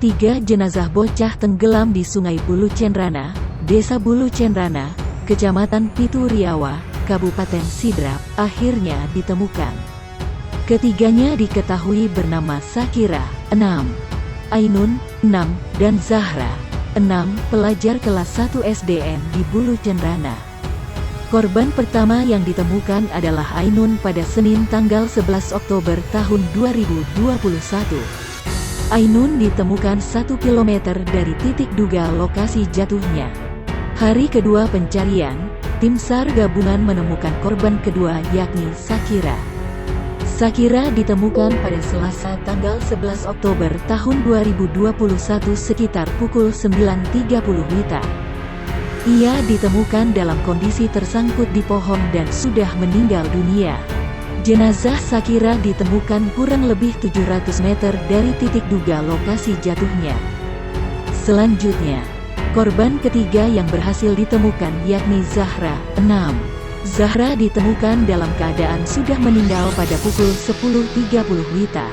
3 jenazah bocah tenggelam di Sungai Bulu Cenrana, Desa Bulu Cenrana, Kecamatan Pitu Riawa, Kabupaten Sidrap, akhirnya ditemukan. Ketiganya diketahui bernama Sakira, 6, Ainun, 6, dan Zahra, 6, pelajar kelas 1 SDN di Bulu Cenrana. Korban pertama yang ditemukan adalah Ainun pada Senin tanggal 11 Oktober tahun 2021. Ainun ditemukan 1 km dari titik duga lokasi jatuhnya. Hari kedua pencarian, tim SAR gabungan menemukan korban kedua yakni Sakira. Sakira ditemukan pada Selasa tanggal 11 Oktober tahun 2021 sekitar pukul 9.30 WITA. Ia ditemukan dalam kondisi tersangkut di pohon dan sudah meninggal dunia. Jenazah Sakira ditemukan kurang lebih 700 meter dari titik duga lokasi jatuhnya. Selanjutnya, korban ketiga yang berhasil ditemukan yakni Zahra, 6. Zahra ditemukan dalam keadaan sudah meninggal pada pukul 10.30 WITA.